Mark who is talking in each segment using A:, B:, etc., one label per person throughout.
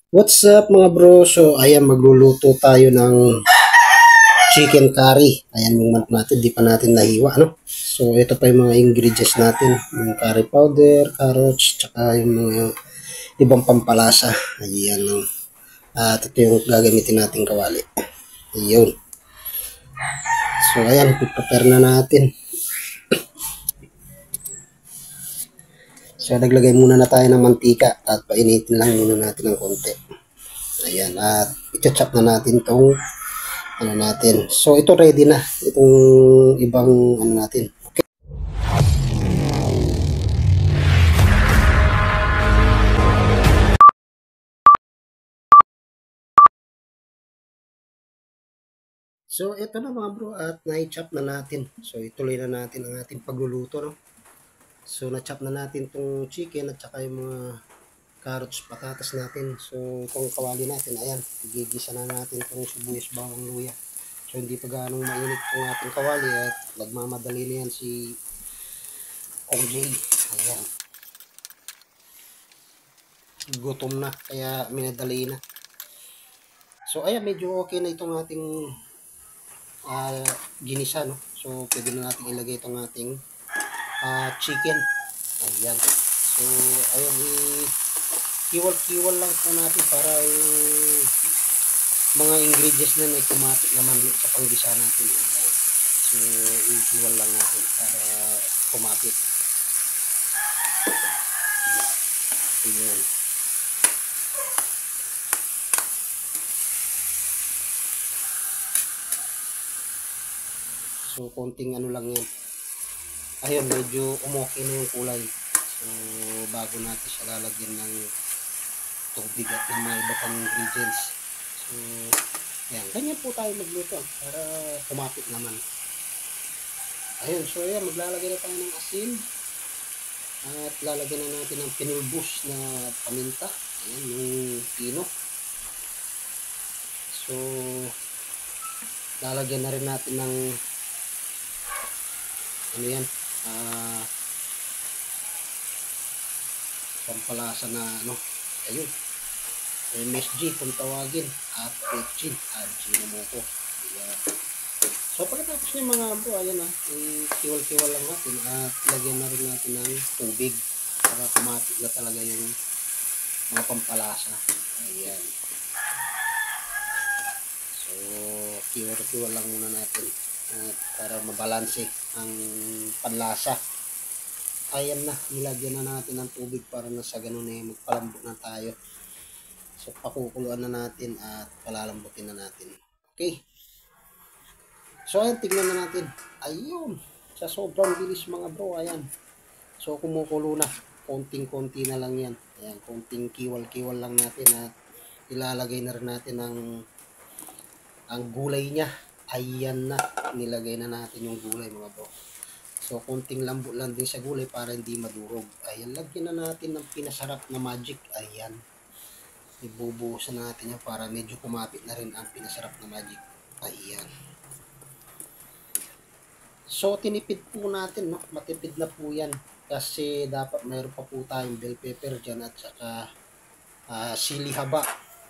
A: What's up mga bro? So ayan, magluluto tayo ng chicken curry. Ayan yung manok natin, di pa natin nahiwa, no? So ito pa yung mga ingredients natin. Yung curry powder, carrots, tsaka yung mga ibang pampalasa. Ayan, no? At ito yung gagamitin natin kawali. Ayun. So ayan, prepare na natin. So naglagay muna na tayo ng mantika at painitin lang muna natin ng konti. Ayan, at i-chop na natin tong ano natin. So ito ready na itong ibang ano natin. So ito na mga bro, at na-chop na natin. So ituloy na natin ang ating pagluluto, no. So na-chop na natin tong chicken at saka yung mga carrots, patatas natin. So itong kawali natin, ayan, igigisa na natin tong sibuyas, bawang, luya. So hindi pa ganong mainit tong ating kawali at nagmamadali na yan si OJ. Ayan, gutom na kaya minadali na. So ayan, medyo okay na itong ating ginisa, no. So pwede na natin ilagay itong ating chicken. Ayan. So ayan, kiwal-kiwal lang po natin para yung mga ingredients na kumapit naman sa panggisa natin. Ayan. So ikiwal lang natin para kumapit. Ayan. So konting ano lang yan. Ayun, medyo umoke na yung kulay. So bago natin siya lalagyan ng tubig at ng mga iba pang ingredients. So ayan, ganyan po tayo magluto para kumapit naman. Ayun, so ayan, maglalagay na tayo ng asin at lalagyan na natin ng pinulbos na paminta. Ayan, yung pino. So lalagyan na rin natin ng ano yan, pampalasa na ano, ayun, MSG kung tawagin, at pechin at Ajinomoto. Ayan. So pagkatapos ng mga bro, ayan na, ikiwal-kiwal lang natin at lagyan na rin natin ng tubig para kumapit na talaga yung mga pampalasa. Ayan. So kiwal-kiwal lang muna natin at para mabalanse ang panlasa. Ayan na, nilagyan na natin ng tubig para na sa ganun eh, magpalambot na tayo. So pakukuluan na natin at palalambutin na natin. Okay. So ayan, tignan na natin. Ayun, sa sobrang bilis mga bro, ayan. So kumukulo na, konting-konti na lang yan. Ayan, konting kiwal-kiwal lang natin at ilalagay na rin natin ang gulay niya. Ayan na, nilagay na natin yung gulay mga bro. So konting lambot lang din sa gulay para hindi madurog. Ayan, lagyan na natin ng pinasarap na magic. Ayan, ibubuhusan natin yan para medyo kumapit na rin ang pinasarap na magic. Ayan. So tinipid po natin, no? Matipid na po yan. Kasi dapat mayroon pa po tayong bell pepper dyan at saka sili haba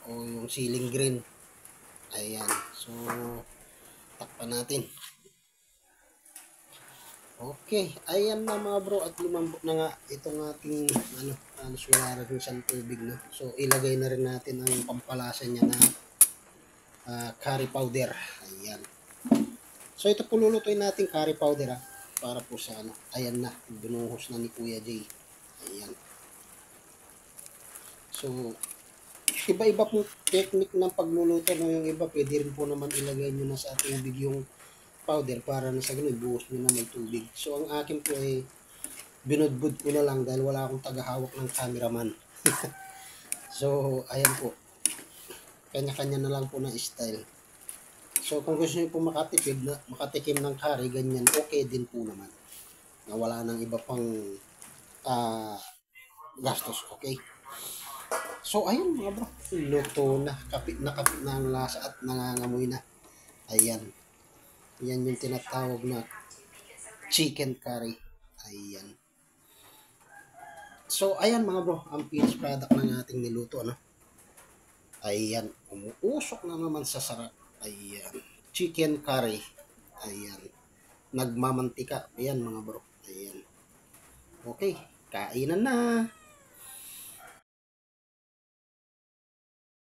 A: o yung siling green. Ayan. So takpan natin. Okay. Ayan na mga bro, at lumambot na nga itong ating wala rin siyang tubig, no? So ilagay na rin natin ang pampalasa niya na curry powder. Ayan. So ito po lulutuin natin curry powder, para po sa ano. Ayan na, binuhos na ni Kuya Jay. Ayan. So iba-iba po technique ng pagluluto, no? Yung iba pwede rin po naman ilagay nyo na sa tubig yung powder para na sa ganun buhos nyo na may tubig. So ang akin po ay binudbud ko na lang dahil wala akong tagahawak ng cameraman. So ayan po, kanya-kanya na lang po ng style. So kung gusto niyo po makatikim ng curry, ganyan, okay din po naman. Na wala nang iba pang gastos, okay? So ayun mga bro, luto na, kapit na ang lasa at nangangamoy na. Ayan. Yan yung tinatawag na chicken curry. Ayan. So ayan mga bro, ang finished product ng ating niluto, ano? Ayan, umuusok na naman sa sarap. Ayan, chicken curry. Ayan, nagmamantika. Ayan mga bro. Ayan. Okay, kainan na.